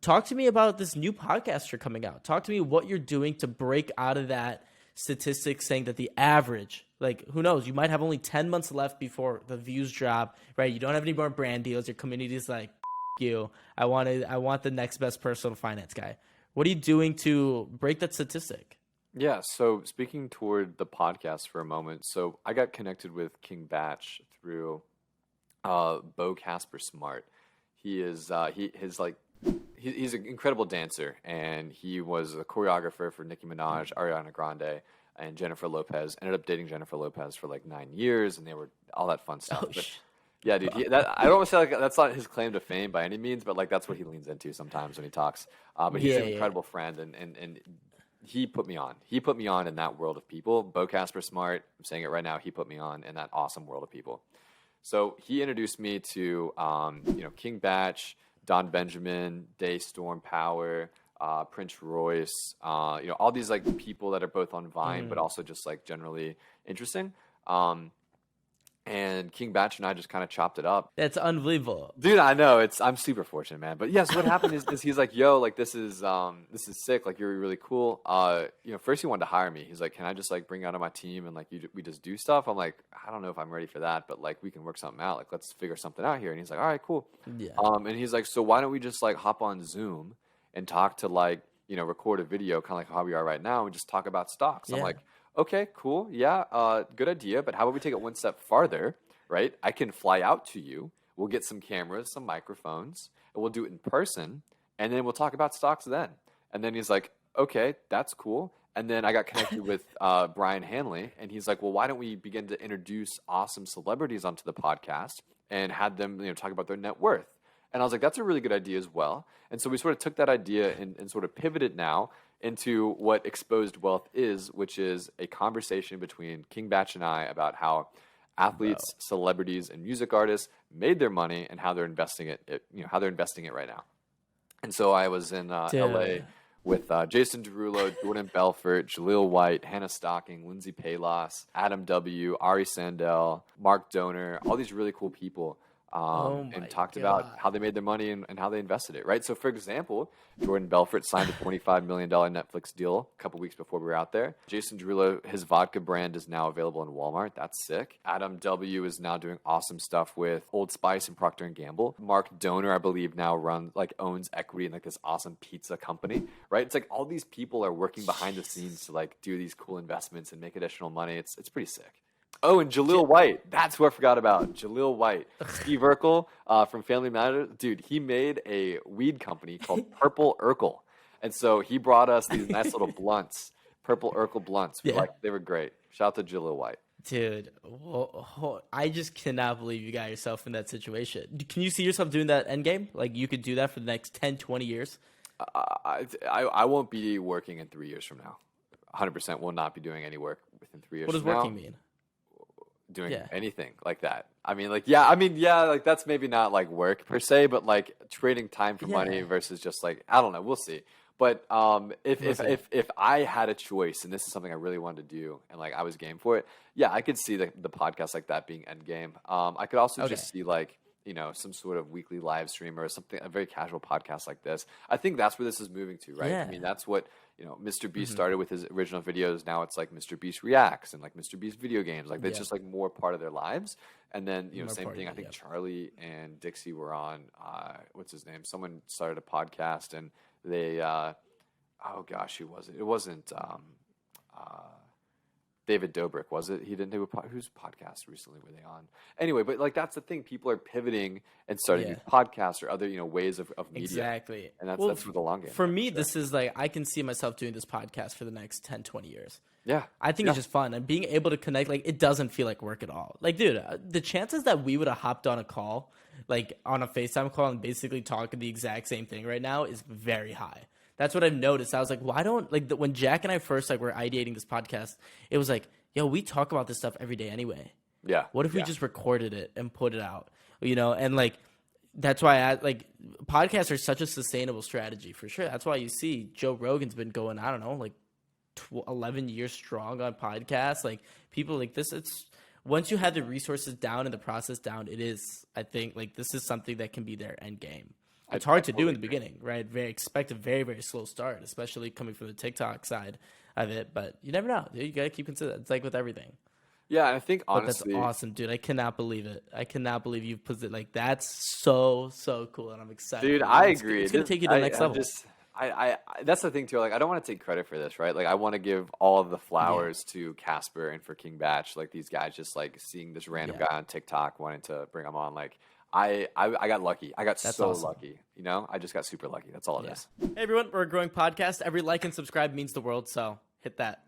talk to me about this new podcast you're coming out. Talk to me what you're doing to break out of that statistic saying that the average, like, who knows, you might have only 10 months left before the views drop, right? You don't have any more brand deals. Your community is like, you. I want the next best personal finance guy. What are you doing to break that statistic? Yeah, so speaking toward the podcast for a moment, so I got connected with King Batch through Bo Casper Smart. He is he's an incredible dancer, and he was a choreographer for Nicki Minaj, Ariana Grande, and Jennifer Lopez. Ended up dating Jennifer Lopez for like 9 years, and they were all that fun stuff. But, yeah, dude, I don't want to say like that's not his claim to fame by any means, but like that's what he leans into sometimes when he talks. But he's an incredible friend, and he put me on. He put me on in that world of people. Bo Casper Smart, I'm saying it right now, he put me on in that awesome world of people. So he introduced me to King Batch, Don Benjamin, Daystorm Power, Prince Royce, all these like people that are both on Vine, but also just like generally interesting. And King Batch and I just kind of chopped it up. That's unbelievable, dude. I know I'm super fortunate, man. But yes, what happened is he's like, yo, like this is sick. Like you're really cool. First he wanted to hire me. He's like, can I just like bring you out on my team and like we just do stuff? I'm like, I don't know if I'm ready for that, but like we can work something out. Like let's figure something out here. And he's like, all right, cool. Yeah. And he's like, so why don't we just like hop on Zoom and talk to like record a video, kind of like how we are right now, and just talk about stocks. I'm like, okay, cool. Yeah, good idea. But how about we take it one step farther, right? I can fly out to you. We'll get some cameras, some microphones, and we'll do it in person. And then we'll talk about stocks then. And then he's like, okay, that's cool. And then I got connected with Brian Hanley. And he's like, well, why don't we begin to introduce awesome celebrities onto the podcast and had them talk about their net worth? And I was like, that's a really good idea as well. And so we sort of took that idea and sort of pivoted now into what Exposed Wealth is, which is a conversation between King Batch and I about how athletes, celebrities, and music artists made their money and how they're investing it, right now. And so I was in LA with Jason Derulo, Jordan Belfort, Jaleel White, Hannah Stocking, Lindsay Palos, Adam W., Ari Sandel, Mark Donor, all these really cool people. And talked about how they made their money and how they invested it, right? So, for example, Jordan Belfort signed a $25 million Netflix deal a couple weeks before we were out there. Jason Derulo, his vodka brand is now available in Walmart. That's sick. Adam W. is now doing awesome stuff with Old Spice and Procter & Gamble. Mark Donor, I believe, now owns equity in like this awesome pizza company, right? It's like all these people are working behind the scenes to like do these cool investments and make additional money. It's pretty sick. Oh, and Jaleel White. That's who I forgot about. Jaleel White. Steve Urkel from Family Matters. Dude, he made a weed company called Purple Urkel. And so he brought us these nice little blunts, Purple Urkel blunts. They were great. Shout out to Jaleel White. Dude, I just cannot believe you got yourself in that situation. Can you see yourself doing that endgame? Like you could do that for the next 10, 20 years? I won't be working in 3 years from now. 100% will not be doing any work within 3 years from now. What does working mean? Doing anything like that. Like that's maybe not like work per se, but like trading time for money versus just like, I don't know, we'll see. But if I had a choice and this is something I really wanted to do and like I was game for it, I could see the podcast like that being end game. I could also just see like, some sort of weekly live stream or something, a very casual podcast like this. I think that's where this is moving to, right? I mean, that's what, Mr. Beast started with his original videos. Now it's like Mr. Beast Reacts and like Mr. Beast video games. Like it's just like more part of their lives. And then, same thing. I think Charlie and Dixie were on, what's his name? Someone started a podcast and they, oh gosh, who was it? It wasn't, David Dobrik, was it? He didn't do whose podcast recently were they on? Anyway, but like that's the thing. People are pivoting and starting new podcasts or other ways of media. Exactly. And that's for the long game. For me, this is like I can see myself doing this podcast for the next 10, 20 years. Yeah. I think it's just fun. And being able to connect, like it doesn't feel like work at all. Like, dude, the chances that we would have hopped on a call, like on a FaceTime call and basically talking the exact same thing right now is very high. That's what I've noticed. I was like, why don't when Jack and I first were ideating this podcast, it was like, yo, we talk about this stuff every day anyway. Yeah. What if we just recorded it and put it out? And like that's why podcasts are such a sustainable strategy for sure. That's why you see Joe Rogan's been going, I don't know, like 11 years strong on podcasts. Like people like this, it's once you have the resources down and the process down, it is, I think, like this is something that can be their end game. It's hard to do in the beginning, right? Expect a very, very slow start, especially coming from the TikTok side of it. But you never know. You got to keep considering. It's like with everything. Yeah, and I think But that's honestly, awesome, dude. I cannot believe it. I cannot believe you've put it like that's so cool, and I'm excited. dude, for you. I It's, agree. it's gonna take you to the next level. That's the thing too. Like, I don't want to take credit for this, right? Like, I want to give all of the flowers to Casper and for King Batch. Like, these guys just like seeing this random Yeah. guy on TikTok wanting to bring him on. Like, I got lucky. I got That's so awesome. lucky. You know, I just got super lucky. That's all it is. Hey everyone, we're a growing podcast. Every like and subscribe means the world, so hit that.